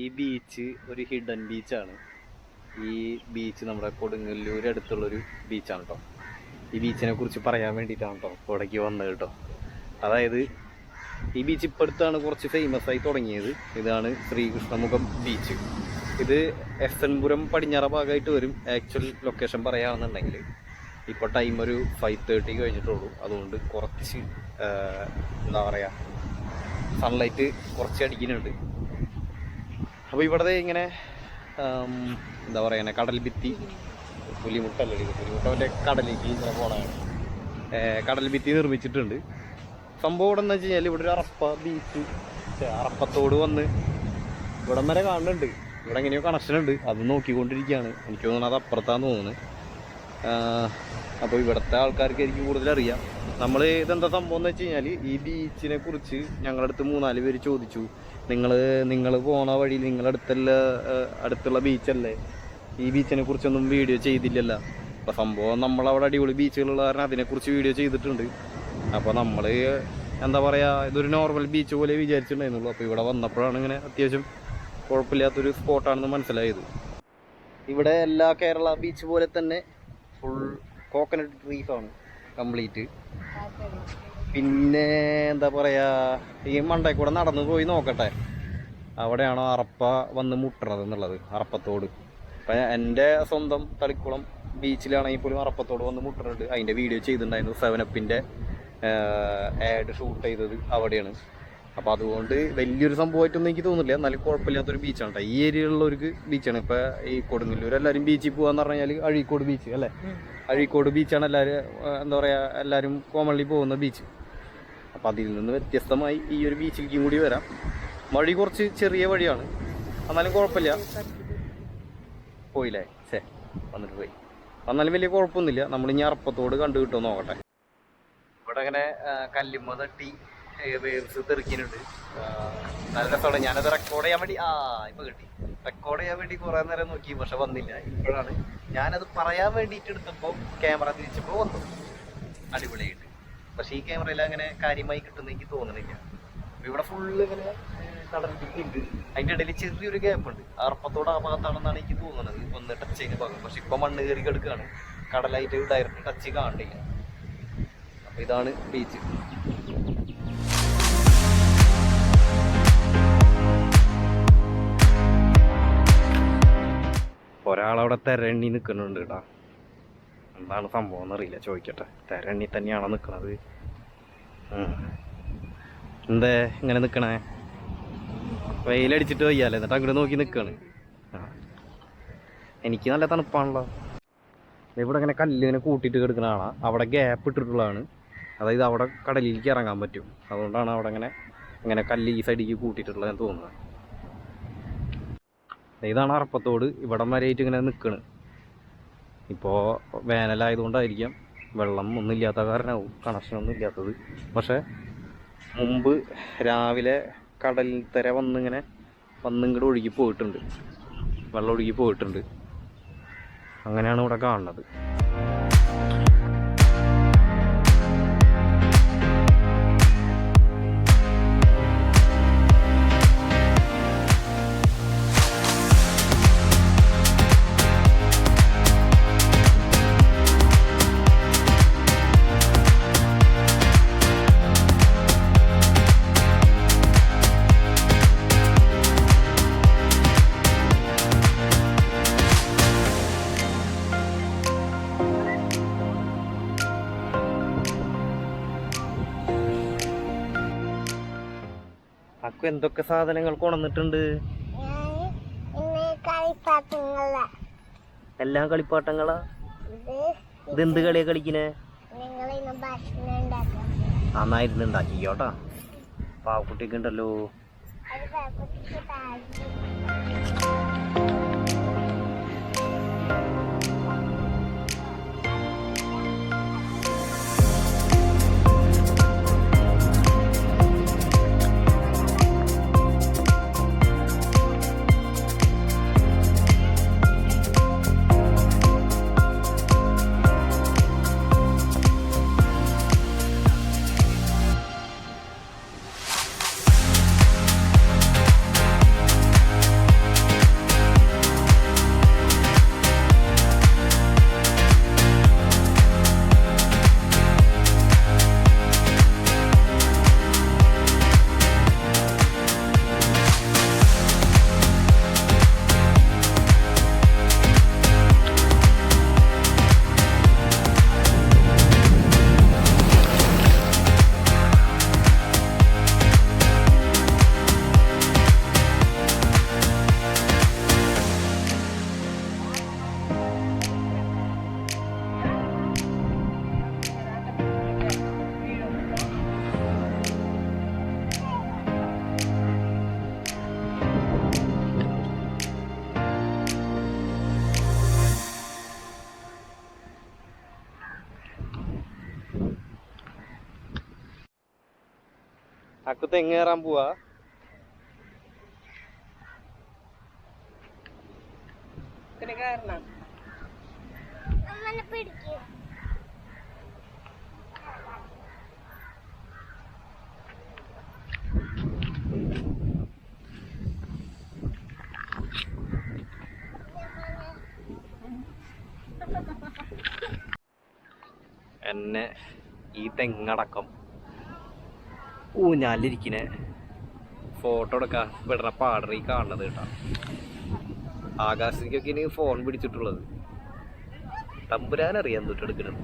ഈ ബീച്ച് ഒരു ഹിഡൻ ബീച്ചാണ്. ഈ ബീച്ച് നമ്മുടെ കൊടുങ്ങല്ലൂർ അടുത്തുള്ളൊരു ബീച്ചാണ് കേട്ടോ. ഈ ബീച്ചിനെ കുറിച്ച് പറയാൻ വേണ്ടിയിട്ടാണ് കേട്ടോ ഇവിടേക്ക് വന്നത് കേട്ടോ. അതായത് ഈ ബീച്ച് ഇപ്പോൾ അടുത്താണ് കുറച്ച് ഫേമസ് ആയി തുടങ്ങിയത്. ഇതാണ് ശ്രീകൃഷ്ണമുഖം ബീച്ച്. ഇത് എസ്.എൻ. പുരം പടിഞ്ഞാറ ഭാഗമായിട്ട് വരും. ആക്ച്വൽ ലൊക്കേഷൻ പറയുകയാണെന്നുണ്ടെങ്കിൽ ഇപ്പോൾ ടൈം ഒരു 5:30 കഴിഞ്ഞിട്ടുള്ളൂ. അതുകൊണ്ട് കുറച്ച് എന്താ പറയുക, സൺലൈറ്റ് കുറച്ച് അടിക്കുന്നുണ്ട്. അപ്പോൾ ഇവിടെ ഇങ്ങനെ എന്താ പറയുക, കടൽ ഭിത്തി, പുലിമുട്ടല്ലേ ഇത്, പുലിമുട്ടൻ്റെ കടലേക്ക് ഇങ്ങനെ പോകണതാണ്. കടൽ ഭിത്തി നിർമ്മിച്ചിട്ടുണ്ട്. സംഭവം ഇവിടെ എന്ന് വെച്ച് കഴിഞ്ഞാൽ ഇവിടെ ഒരു അറപ്പ ബീച്ച്, അറപ്പത്തോട് വന്ന് ഇവിടം വരെ കാണുന്നുണ്ട്. ഇവിടെ എങ്ങനെയോ കണക്ഷൻ ഉണ്ട്, അത് നോക്കിക്കൊണ്ടിരിക്കുകയാണ്. എനിക്ക് തോന്നുന്നത് അത് അപ്പുറത്താന്ന് തോന്നുന്നു. അപ്പോൾ ഇവിടുത്തെ ആൾക്കാർക്കായിരിക്കും കൂടുതൽ അറിയാം. നമ്മൾ ഇതെന്താ സംഭവം എന്ന് വെച്ച് കഴിഞ്ഞാൽ, ഈ ബീച്ചിനെ കുറിച്ച് ഞങ്ങളുടെ അടുത്ത് 3-4 പേര് ചോദിച്ചു, നിങ്ങൾ പോണ വഴി അടുത്തുള്ള ബീച്ചല്ലേ, ഈ ബീച്ചിനെ കുറിച്ചൊന്നും വീഡിയോ ചെയ്തില്ലല്ലോ. അപ്പോൾ സംഭവം നമ്മളവിടെ അടിപൊളി ബീച്ചുകളുള്ള കാരണം അതിനെക്കുറിച്ച് വീഡിയോ ചെയ്തിട്ടുണ്ട്. അപ്പോൾ നമ്മൾ എന്താ പറയുക, ഇതൊരു നോർമൽ ബീച്ച് പോലെ വിചാരിച്ചിട്ടുണ്ടായിരുന്നുള്ളൂ. അപ്പോൾ ഇവിടെ വന്നപ്പോഴാണ് ഇങ്ങനെ അത്യാവശ്യം കുഴപ്പമില്ലാത്തൊരു സ്പോട്ടാണെന്ന് മനസ്സിലായത്. ഇവിടെ എല്ലാ കേരള ബീച്ച് പോലെ തന്നെ ഫുൾ കോക്കനട്ട് ട്രീസാണ് കംപ്ലീറ്റ്. പിന്നെ എന്താ പറയുക, ഈ മണ്ടയിൽ കൂടെ നടന്നു പോയി നോക്കട്ടെ, അവിടെയാണോ അറപ്പ വന്ന് മുട്ടണത് എന്നുള്ളത്, അറപ്പത്തോട്. അപ്പം എൻ്റെ സ്വന്തം തളിക്കുളം ബീച്ചിലാണെങ്കിൽ പോലും അറപ്പത്തോട് വന്ന് മുട്ടുന്നുണ്ട്. അതിൻ്റെ വീഡിയോ ചെയ്തിട്ടുണ്ടായിരുന്നു. 7up ആഡ് ഷൂട്ട് ചെയ്തത് അവിടെയാണ്. അപ്പോൾ അതുകൊണ്ട് വലിയൊരു സംഭവമായിട്ടൊന്നും എനിക്ക് തോന്നുന്നില്ല. എന്നാലും കുഴപ്പമില്ലാത്തൊരു ബീച്ചാണ് കേട്ടോ. ഈ ഏരിയയിലുള്ളവർക്ക് ബീച്ചാണ്. ഇപ്പോൾ ഈ കൊടുങ്ങല്ലൂർ എല്ലാവരും ബീച്ചിൽ പോകാന്ന് പറഞ്ഞു കഴിഞ്ഞാൽ അഴീക്കോട് ബീച്ച് അല്ലേ, അഴീക്കോട് ബീച്ചാണ് എല്ലാവരും എന്താ പറയുക, എല്ലാവരും കോമൺലി പോകുന്ന ബീച്ച്. അപ്പം അതിൽ നിന്ന് വ്യത്യസ്തമായി ഈ ഒരു ബീച്ചിലേക്കും കൂടി വരാം. വഴി കുറച്ച് ചെറിയ വഴിയാണ്, എന്നാലും കുഴപ്പമില്ല. പോയില്ലേ, വന്നിട്ട് പോയി. എന്നാലും വലിയ കുഴപ്പമൊന്നുമില്ല. നമ്മളിനി അറപ്പത്തോട് കണ്ടു കിട്ടുമോ നോക്കട്ടെ. ഇവിടെ അങ്ങനെ കല്ലുമ്മ തട്ടി വേവ്സ് തെറിക്കുന്നുണ്ട്. നല്ല രസമാണ്. ഞാനത് റെക്കോർഡ് ചെയ്യാൻ വേണ്ടി ഇപ്പം കിട്ടി. റെക്കോർഡ് ചെയ്യാൻ വേണ്ടി കുറേ നേരം നോക്കി, പക്ഷെ വന്നില്ല. ഇപ്പോഴാണ് ഞാനത് പറയാൻ വേണ്ടിയിട്ട് എടുത്തപ്പോൾ ക്യാമറ തിരിച്ചപ്പോൾ വന്നു. അടിപൊളിയായിട്ട്. പക്ഷേ ഈ ക്യാമറയിൽ അങ്ങനെ കാര്യമായി കിട്ടുമെന്ന് എനിക്ക് തോന്നുന്നില്ല. ഇവിടെ ഫുള്ള് ഇങ്ങനെ കടൽ ഭിത്തിയുണ്ട്. അതിൻ്റെ ഇടയിൽ ചെറിയൊരു ഗ്യാപ്പുണ്ട്. അറപ്പത്തോട് ആ ഭാഗത്താണെന്നാണ് എനിക്ക് തോന്നുന്നത്, ഒന്ന് ടച്ച് ചെയ്യുന്ന ഭാഗം. പക്ഷെ ഇപ്പം മണ്ണ് കയറി കിടക്കുകയാണ്, കടലായിട്ട് ഡയറക്റ്റ് ടച്ച് കാണില്ല. അപ്പോൾ ഇതാണ് ബീച്ച്. ഒരാളവിടെ തെരണ്ണി നിൽക്കുന്നുണ്ട് കേട്ടോ. എന്താണ് സംഭവം എന്നറിയില്ല, ചോദിക്കട്ടെ. തെരണ്ണി തന്നെയാണോ നിൽക്കണത്? എന്തേ ഇങ്ങനെ നിൽക്കണേ? വെയിലടിച്ചിട്ട് വയ്യാലേ, എന്നിട്ട് അങ്ങോട്ട് നോക്കി നിൽക്കുകയാണ്. എനിക്ക് നല്ല തണുപ്പാണല്ലോ. ഇവിടെ ഇങ്ങനെ കല്ലിങ്ങനെ കൂട്ടിയിട്ട് കിടക്കുന്ന കാണാം. അവിടെ ഗ്യാപ്പ് ഇട്ടിട്ടുള്ളതാണ്. അതായത് അവിടെ കടലിലേക്ക് ഇറങ്ങാൻ പറ്റും. അതുകൊണ്ടാണ് അവിടെ ഇങ്ങനെ കല്ല് ഈ സൈഡിലേക്ക് കൂട്ടിയിട്ടുള്ളതെന്ന് തോന്നുന്നത്. ഇതാണ് അറപ്പത്തോട്. ഇവിടം വരെയായിട്ട് ഇങ്ങനെ നിൽക്കണ്. ഇപ്പോൾ വേനലായതുകൊണ്ടായിരിക്കാം, വെള്ളം ഒന്നും ഇല്ലാത്ത കാരണമാവും കണക്ഷനൊന്നും ഇല്ലാത്തത്. പക്ഷേ മുമ്പ് രാവിലെ കടലിൽ തര വന്നിങ്ങോട്ട് ഒഴുകി പോയിട്ടുണ്ട്, വെള്ളം ഒഴുകി പോയിട്ടുണ്ട്. അങ്ങനെയാണ് ഇവിടെ കാണുന്നത്. അക്കു എന്തൊക്കെ സാധനങ്ങൾ കൊണ്ടുവന്നിട്ടുണ്ട്? എല്ലാം കളിപ്പാട്ടങ്ങളാ. ഇതെന്ത് കളിയാ കളിക്കണേ? നന്നായിരുന്നു ഉണ്ടാക്കിക്കോട്ടാ. പാവക്കുട്ടിക്ക് ഉണ്ടല്ലോ. നമുക്ക് തെങ്ങ് കയറാൻ പോവാ. എന്നെ ഈ തെങ്ങടക്കം ഊഞ്ഞാലിരിക്കണേ ഫോട്ടോ എടുക്കാൻ വിടണ പാടറി കാണുന്നത് കേട്ടോ. ആകാശത്തേക്കൊക്കെ ഇനി ഫോൺ പിടിച്ചിട്ടുള്ളത്. തമ്പുരാനറിയാൻ തൊട്ടെടുക്കണം.